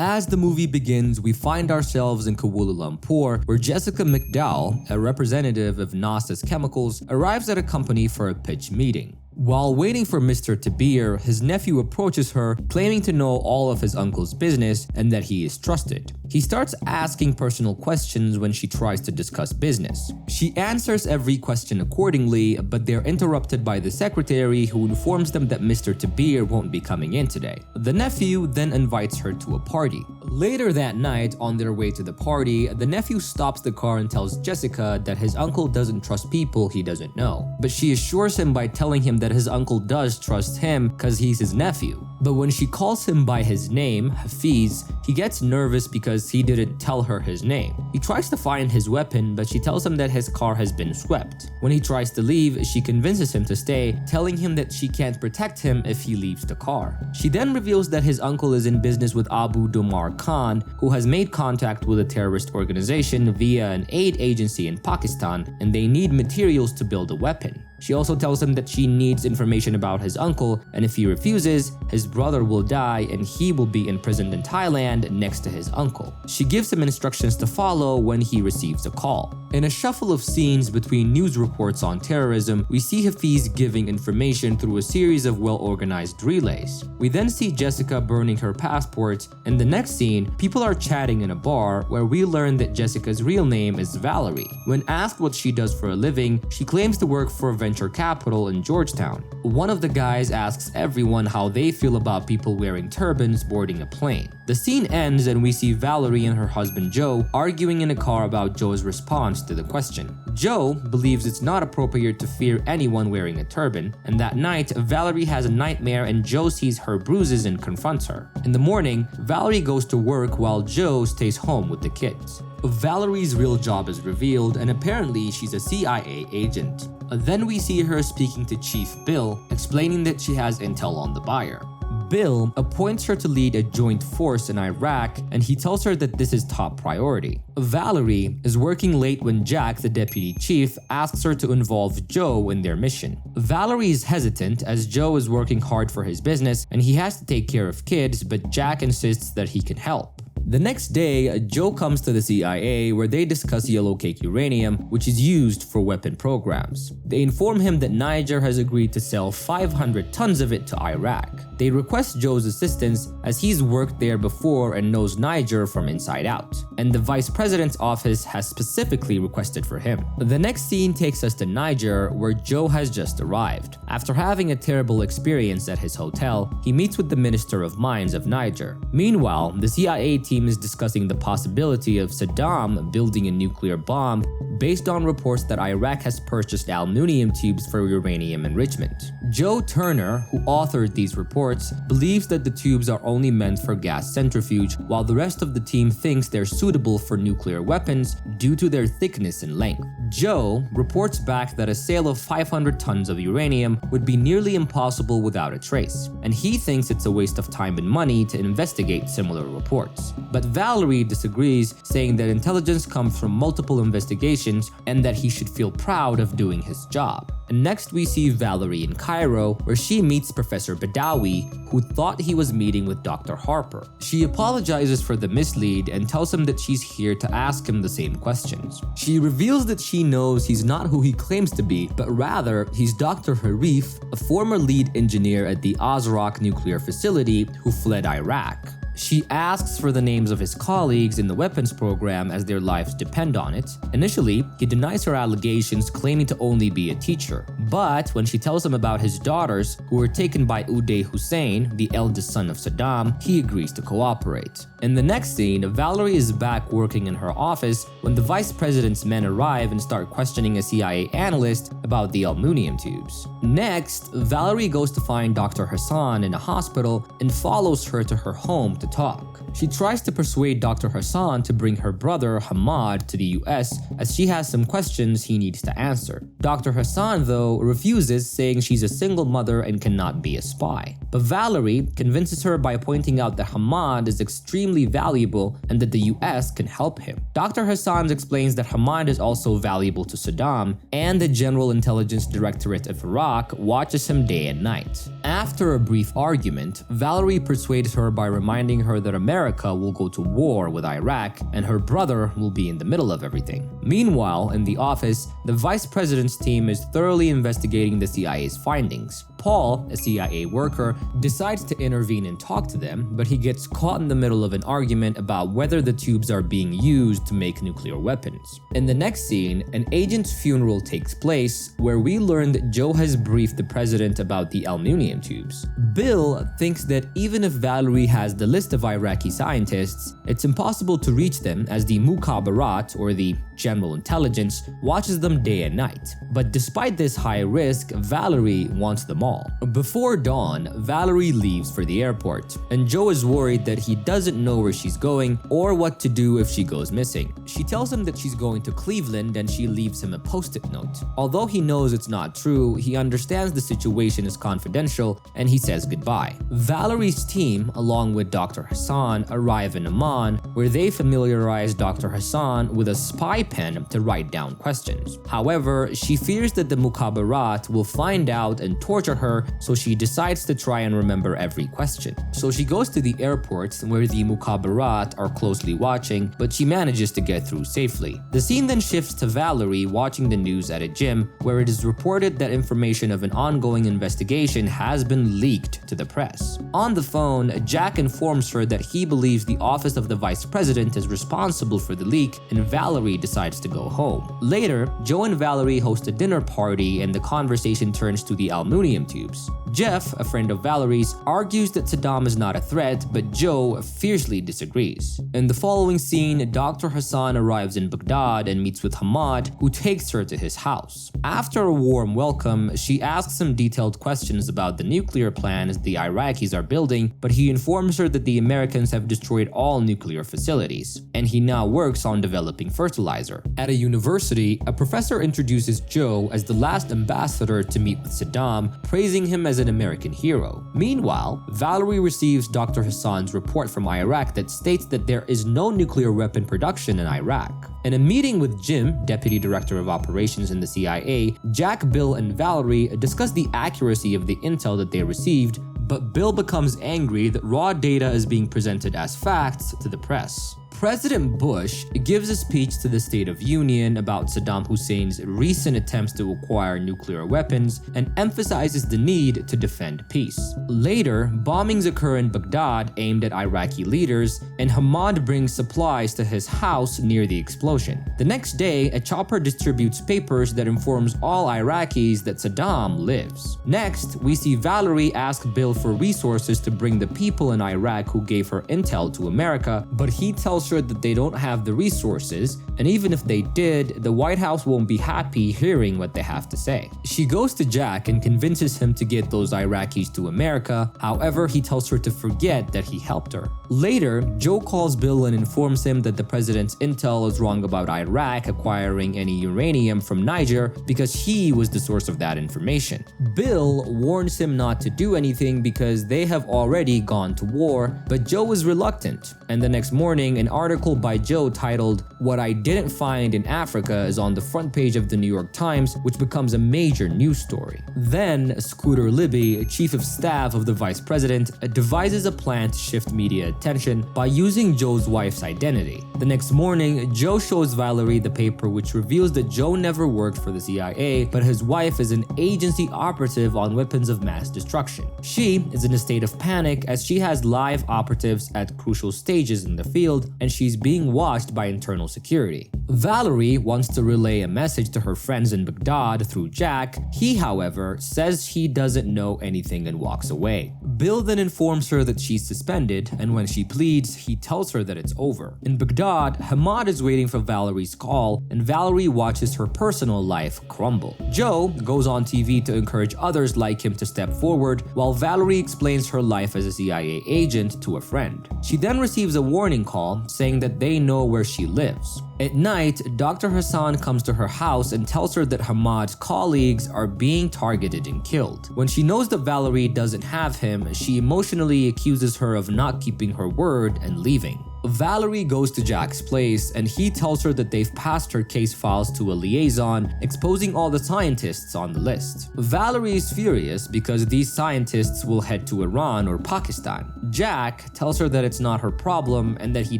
As the movie begins, we find ourselves in Kuala Lumpur, where Jessica McDowell, a representative of NASA's chemicals, arrives at a company for a pitch meeting. While waiting for Mr. Tabir, his nephew approaches her, claiming to know all of his uncle's business and that he is trusted. He starts asking personal questions when she tries to discuss business. She answers every question accordingly, but they're interrupted by the secretary, who informs them that Mr. Tabir won't be coming in today. The nephew then invites her to a party. Later that night, on their way to the party, the nephew stops the car and tells Jessica that his uncle doesn't trust people he doesn't know. But she assures him by telling him that his uncle does trust him because he's his nephew. But when she calls him by his name, Hafiz, he gets nervous because he didn't tell her his name. He tries to find his weapon, but she tells him that his car has been swept. When he tries to leave, she convinces him to stay, telling him that she can't protect him if he leaves the car. She then reveals that his uncle is in business with Abu Domar Khan, who has made contact with a terrorist organization via an aid agency in Pakistan, and they need materials to build a weapon. She also tells him that she needs information about his uncle, and if he refuses, his brother will die and he will be imprisoned in Thailand next to his uncle. She gives him instructions to follow when he receives a call. In a shuffle of scenes between news reports on terrorism, we see Hafiz giving information through a series of well-organized relays. We then see Jessica burning her passport, and the next scene, people are chatting in a bar where we learn that Jessica's real name is Valerie. When asked what she does for a living, she claims to work for venture capital in Georgetown. One of the guys asks everyone how they feel about people wearing turbans boarding a plane. The scene ends and we see Valerie and her husband Joe arguing in a car about Joe's response to the question. Joe believes it's not appropriate to fear anyone wearing a turban, and that night, Valerie has a nightmare and Joe sees her bruises and confronts her. In the morning, Valerie goes to work while Joe stays home with the kids. Valerie's real job is revealed, and apparently she's a CIA agent. Then we see her speaking to Chief Bill, explaining that she has intel on the buyer. Bill appoints her to lead a joint force in Iraq, and he tells her that this is top priority. Valerie is working late when Jack, the deputy chief, asks her to involve Joe in their mission. Valerie is hesitant as Joe is working hard for his business and he has to take care of kids, but Jack insists that he can help. The next day, Joe comes to the CIA where they discuss yellowcake uranium, which is used for weapon programs. They inform him that Niger has agreed to sell 500 tons of it to Iraq. They request Joe's assistance as he's worked there before and knows Niger from inside out, and the vice president's office has specifically requested for him. The next scene takes us to Niger, where Joe has just arrived. After having a terrible experience at his hotel, he meets with the Minister of Mines of Niger. Meanwhile, the CIA team is discussing the possibility of Saddam building a nuclear bomb based on reports that Iraq has purchased aluminum tubes for uranium enrichment. Joe Turner, who authored these reports, believes that the tubes are only meant for gas centrifuge, while the rest of the team thinks they're suitable for nuclear weapons due to their thickness and length. Joe reports back that a sale of 500 tons of uranium would be nearly impossible without a trace, and he thinks it's a waste of time and money to investigate similar reports. But Valerie disagrees, saying that intelligence comes from multiple investigations and that he should feel proud of doing his job. And next we see Valerie in Cairo, where she meets Professor Badawi, who thought he was meeting with Dr. Harper. She apologizes for the mislead and tells him that she's here to ask him the same questions. She reveals that she knows he's not who he claims to be, but rather he's Dr. Harif, a former lead engineer at the Ozrock nuclear facility who fled Iraq. She asks for the names of his colleagues in the weapons program as their lives depend on it. Initially, he denies her allegations, claiming to only be a teacher. But when she tells him about his daughters, who were taken by Uday Hussein, the eldest son of Saddam, he agrees to cooperate. In the next scene, Valerie is back working in her office when the vice president's men arrive and start questioning a CIA analyst about the aluminum tubes. Next, Valerie goes to find Dr. Hassan in a hospital and follows her to her home to talk. She tries to persuade Dr. Hassan to bring her brother Hamad to the US as she has some questions he needs to answer. Dr. Hassan, though, refuses, saying she's a single mother and cannot be a spy. But Valerie convinces her by pointing out that Hamad is extremely valuable and that the US can help him. Dr. Hassan explains that Hamad is also valuable to Saddam, and the General Intelligence Directorate of Iraq watches him day and night. After a brief argument, Valerie persuades her by reminding her that America will go to war with Iraq and her brother will be in the middle of everything. Meanwhile, in the office, the vice president's team is thoroughly investigating the CIA's findings. Paul, a CIA worker, decides to intervene and talk to them, but he gets caught in the middle of an argument about whether the tubes are being used to make nuclear weapons. In the next scene, an agent's funeral takes place, where we learn that Joe has briefed the president about the aluminium tubes. Bill thinks that even if Valerie has the list of Iraqi scientists, it's impossible to reach them as the Mukhabarat, or the General Intelligence, watches them day and night. But despite this high risk, Valerie wants them all. Before dawn, Valerie leaves for the airport, and Joe is worried that he doesn't know where she's going or what to do if she goes missing. She tells him that she's going to Cleveland, and she leaves him a post-it note. Although he knows it's not true, he understands the situation is confidential, and he says goodbye. Valerie's team, along with Dr. Hassan, arrive in Amman, where they familiarize Dr. Hassan with a spy pen to write down questions. However, she fears that the Mukhabarat will find out and torture her, so she decides to try and remember every question. So she goes to the airport, where the Mukhabarat are closely watching, but she manages to get through safely. The scene then shifts to Valerie watching the news at a gym, where it is reported that information of an ongoing investigation has been leaked to the press. On the phone, Jack informs her that he believes the office of the vice president is responsible for the leak, and Valerie decides to go home. Later, Joe and Valerie host a dinner party, and the conversation turns to the aluminium tubes. Jeff, a friend of Valerie's, argues that Saddam is not a threat, but Joe fiercely disagrees. In the following scene, Dr. Hassan arrives in Baghdad and meets with Hamad, who takes her to his house. After a warm welcome, she asks him detailed questions about the nuclear plans the Iraqis are building, but he informs her that the Americans have destroyed all nuclear facilities, and he now works on developing fertilizer. At a university, a professor introduces Joe as the last ambassador to meet with Saddam, praising him as an American hero. Meanwhile, Valerie receives Dr. Hassan's report from Iraq that states that there is no nuclear weapon production in Iraq. In a meeting with Jim, Deputy Director of Operations in the CIA, Jack, Bill, and Valerie discuss the accuracy of the intel that they received, but Bill becomes angry that raw data is being presented as facts to the press. President Bush gives a speech to the State of Union about Saddam Hussein's recent attempts to acquire nuclear weapons and emphasizes the need to defend peace. Later, bombings occur in Baghdad aimed at Iraqi leaders, and Hamad brings supplies to his house near the explosion. The next day, a chopper distributes papers that informs all Iraqis that Saddam lives. Next, we see Valerie ask Bill for resources to bring the people in Iraq who gave her intel to America, but he tells her that they don't have the resources, and even if they did, the White House won't be happy hearing what they have to say. She goes to Jack and convinces him to get those Iraqis to America. However, he tells her to forget that he helped her. Later, Joe calls Bill and informs him that the president's intel is wrong about Iraq acquiring any uranium from Niger because he was the source of that information. Bill warns him not to do anything because they have already gone to war, but Joe is reluctant, and the next morning, an article by Joe titled "What I Didn't Find in Africa" is on the front page of the New York Times, which becomes a major news story. Then, Scooter Libby, chief of staff of the vice president, devises a plan to shift media attention by using Joe's wife's identity. The next morning, Joe shows Valerie the paper, which reveals that Joe never worked for the CIA, but his wife is an agency operative on weapons of mass destruction. She is in a state of panic as she has live operatives at crucial stages in the field, and she's being watched by internal security. Valerie wants to relay a message to her friends in Baghdad through Jack. He, however, says he doesn't know anything and walks away. Bill then informs her that she's suspended, and when she pleads, he tells her that it's over. In Baghdad, Hamad is waiting for Valerie's call, and Valerie watches her personal life crumble. Joe goes on TV to encourage others like him to step forward, while Valerie explains her life as a CIA agent to a friend. She then receives a warning call saying that they know where she lives. At night, Dr. Hassan comes to her house and tells her that Hamad's colleagues are being targeted and killed. When she knows that Valerie doesn't have him, she emotionally accuses her of not keeping her word and leaving. Valerie goes to Jack's place and he tells her that they've passed her case files to a liaison, exposing all the scientists on the list. Valerie is furious because these scientists will head to Iran or Pakistan. Jack tells her that it's not her problem and that he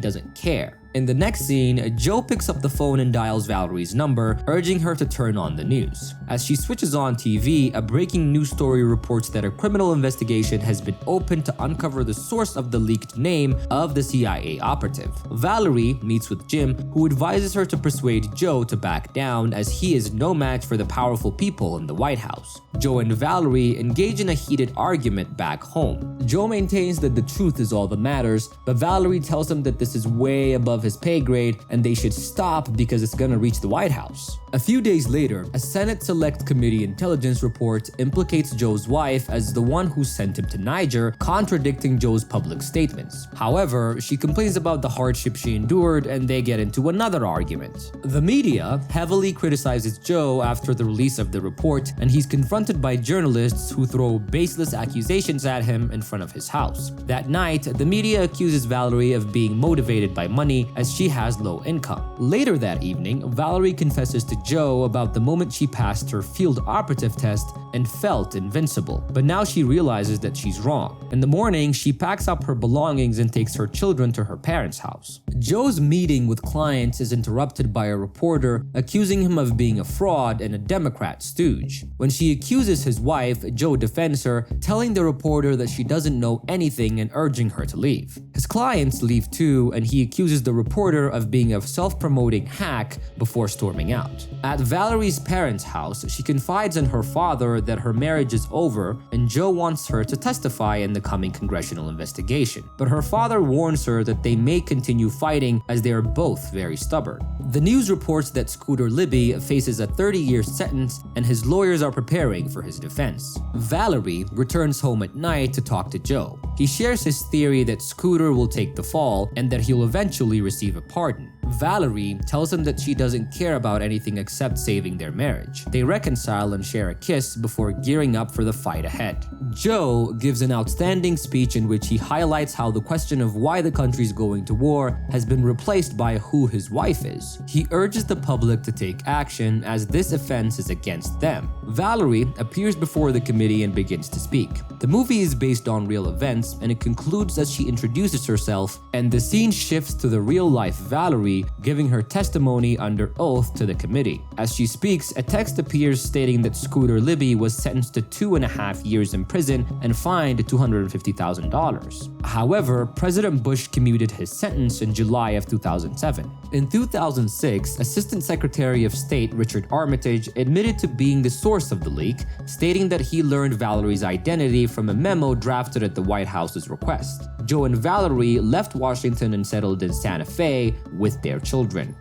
doesn't care. In the next scene, Joe picks up the phone and dials Valerie's number, urging her to turn on the news. As she switches on TV, a breaking news story reports that a criminal investigation has been opened to uncover the source of the leaked name of the CIA operative. Valerie meets with Jim, who advises her to persuade Joe to back down as he is no match for the powerful people in the White House. Joe and Valerie engage in a heated argument back home. Joe maintains that the truth is all that matters, but Valerie tells him that this is way above his pay grade and they should stop because it's gonna reach the White House. A few days later, a Senate Select Committee intelligence report implicates Joe's wife as the one who sent him to Niger, contradicting Joe's public statements. However, she complains about the hardship she endured and they get into another argument. The media heavily criticizes Joe after the release of the report, and he's confronted by journalists who throw baseless accusations at him in front of his house. That night, the media accuses Valerie of being motivated by money as she has low income. Later that evening, Valerie confesses to Joe about the moment she passed her field operative test and felt invincible. But now she realizes that she's wrong. In the morning, she packs up her belongings and takes her children to her parents' house. Joe's meeting with clients is interrupted by a reporter accusing him of being a fraud and a Democrat stooge. When she accuses his wife, Joe defends her, telling the reporter that she doesn't know anything and urging her to leave. His clients leave too, and he accuses the reporter of being a self-promoting hack before storming out. At Valerie's parents' house, she confides in her father that her marriage is over and Joe wants her to testify in the coming congressional investigation. But her father warns her that they may continue fighting as they are both very stubborn. The news reports that Scooter Libby faces a 30-year sentence and his lawyers are preparing for his defense. Valerie returns home at night to talk to Joe. He shares his theory that Scooter will take the fall and that he'll eventually receive a pardon. Valerie tells him that she doesn't care about anything except saving their marriage. They reconcile and share a kiss before gearing up for the fight ahead. Joe gives an outstanding speech in which he highlights how the question of why the country's going to war has been replaced by who his wife is. He urges the public to take action as this offense is against them. Valerie appears before the committee and begins to speak. The movie is based on real events and it concludes as she introduces herself, and the scene shifts to the real-life Valerie giving her testimony under oath to the committee. As she speaks, a text appears stating that Scooter Libby was sentenced to 2.5 years in prison and fined $250,000. However, President Bush commuted his sentence in July of 2007. In 2006, Assistant Secretary of State Richard Armitage admitted to being the source of the leak, stating that he learned Valerie's identity from a memo drafted at the White House's request. Joe and Valerie left Washington and settled in Santa Fe with their children.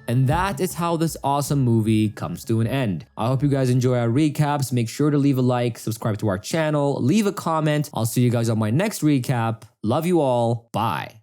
And that is how this awesome movie comes to an end. I hope you guys enjoy our recaps. Make sure to leave a like, subscribe to our channel, leave a comment. I'll see you guys on my next recap. Love you all. Bye.